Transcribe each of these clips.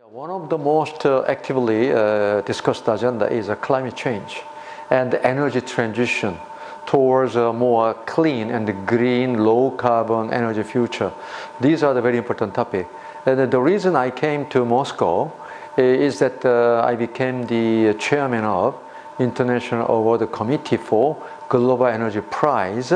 One of the most actively discussed agenda is climate change and energy transition towards a more clean and green, low-carbon energy future. These are the very important topics. And the reason I came to Moscow is that I became the chairman of International Award Committee for Global Energy Prize,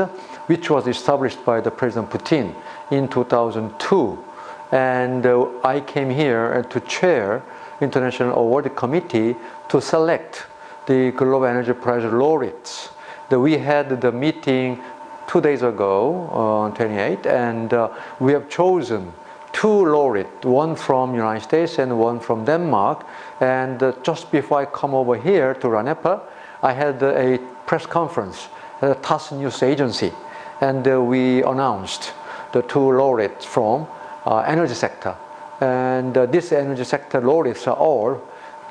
which was established by the President Putin in 2002. And I came here to chair International Award Committee to select the Global Energy Prize laureates. We had the meeting 2 days ago on 28th, and we have chosen 2 laureates, one from United States and one from Denmark. And just before I come over here to RANEPA, I had a press conference at the TASS news agency, and we announced the 2 laureates from energy sector. And this energy sector laureates are all,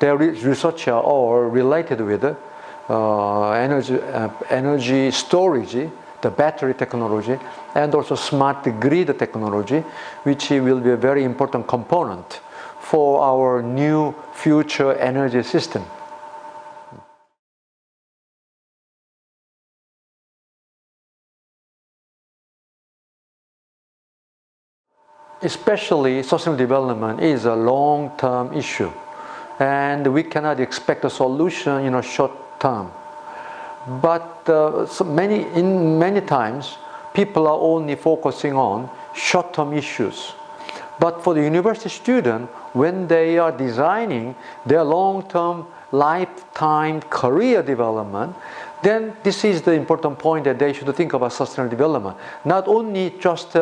their research are all related with energy storage, the battery technology, and also smart grid technology, which will be a very important component for our new future energy system. Especially sustainable development is a long-term issue, and we cannot expect a solution in a short term. But many times people are only focusing on short-term issues. But for the university student, when they are designing their long-term lifetime career development, then this is the important point that they should think about sustainable development. Not only just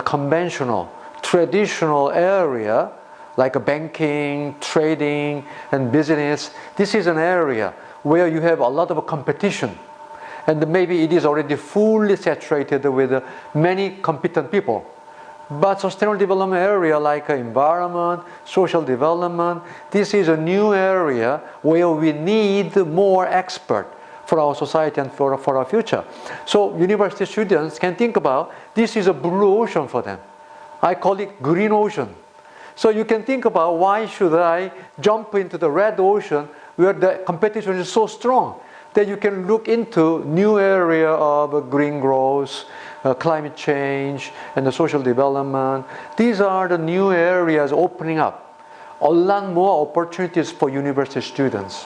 conventional, traditional area like banking, trading, and business. This is an area where you have a lot of competition, and maybe it is already fully saturated with many competent people. But sustainable development area like environment, social development, this is a new area where we need more experts for our society and for our future. So university students can think about this is a blue ocean for them. I call it green ocean. So you can think about why should I jump into the red ocean where the competition is so strong. Then you can look into new area of green growth, climate change, and the social development. These are the new areas opening up. A lot more opportunities for university students.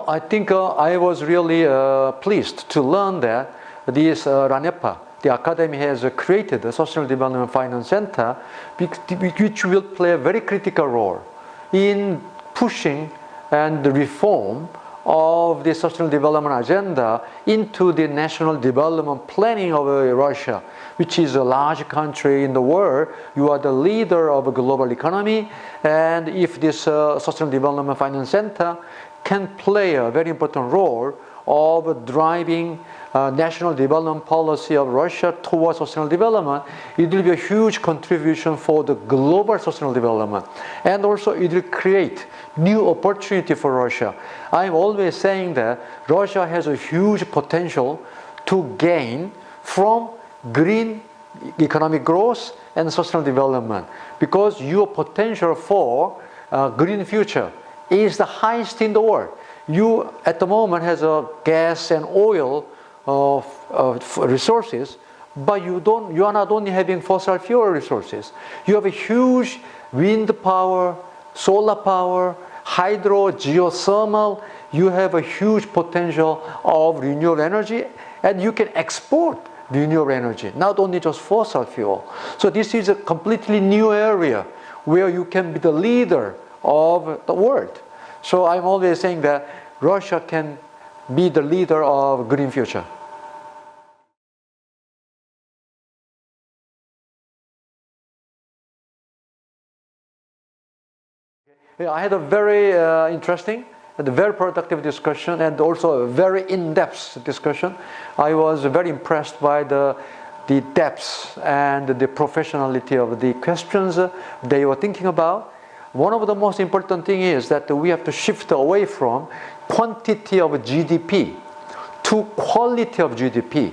I think I was really pleased to learn that this RANEPA, the academy, has created a Sustainable Development Finance Center, which will play a very critical role in pushing and the reform of the Sustainable Development Agenda into the national development planning of Russia, which is a large country in the world. You are the leader of a global economy, and if this Sustainable Development Finance Center can play a very important role of driving national development policy of Russia towards sustainable development, it will be a huge contribution for the global sustainable development. And also it will create new opportunity for Russia. I'm always saying that Russia has a huge potential to gain from green economic growth and sustainable development, because your potential for green future is the highest in the world. You at the moment has a gas and oil resources, but you are not only having fossil fuel resources. You have a huge wind power, solar power, hydro, geothermal. You have a huge potential of renewable energy, and you can export renewable energy, not only just fossil fuel. So this is a completely new area where you can be the leader of the world. So I'm always saying that Russia can be the leader of green future. Yeah, I had a very interesting and very productive discussion, and also a very in-depth discussion. I was very impressed by the depth and the professionality of the questions they were thinking about. One of the most important things is that we have to shift away from quantity of GDP to quality of GDP,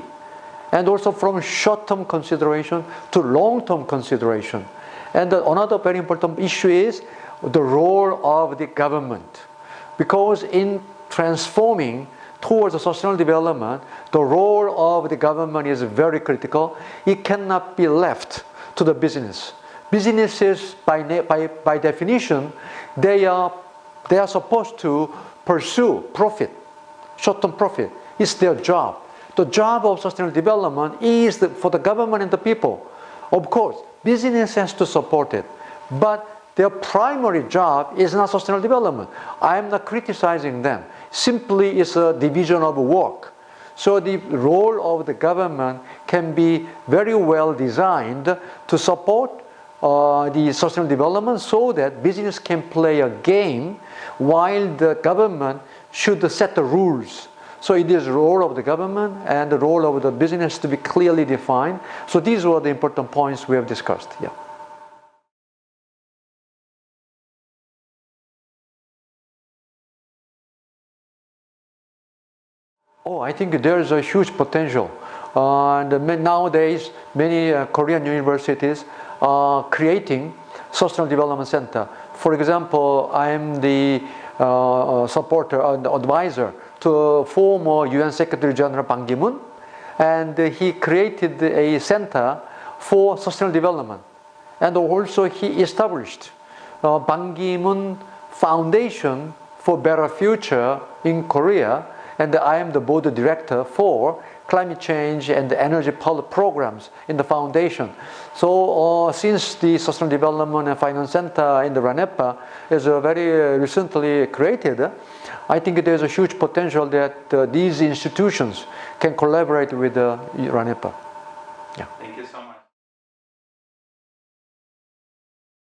and also from short-term consideration to long-term consideration. And another very important issue is the role of the government. Because in transforming towards a sustainable development, the role of the government is very critical. It cannot be left to the business. Businesses, by definition, they are supposed to pursue profit, short-term profit. It's their job. The job of sustainable development is for the government and the people. Of course, business has to support it, but their primary job is not sustainable development. I am not criticizing them. Simply, it's a division of work. So the role of the government can be very well designed to support the sustainable development so that business can play a game while the government should set the rules. So it is the role of the government and the role of the business to be clearly defined. So these were the important points we have discussed. Yeah. Oh, I think there is a huge potential. And nowadays, many Korean universities are creating Sustainable Development Center. For example, I am the supporter and advisor to former UN Secretary General Ban Ki-moon, and he created a center for sustainable development. And also he established Ban Ki-moon Foundation for Better Future in Korea, and I am the board director for climate change and energy policy programs in the foundation. So since the Sustainable Development and Finance Center in the RANEPA is very recently created, I think there is a huge potential that these institutions can collaborate with RANEPA. Thank you so much.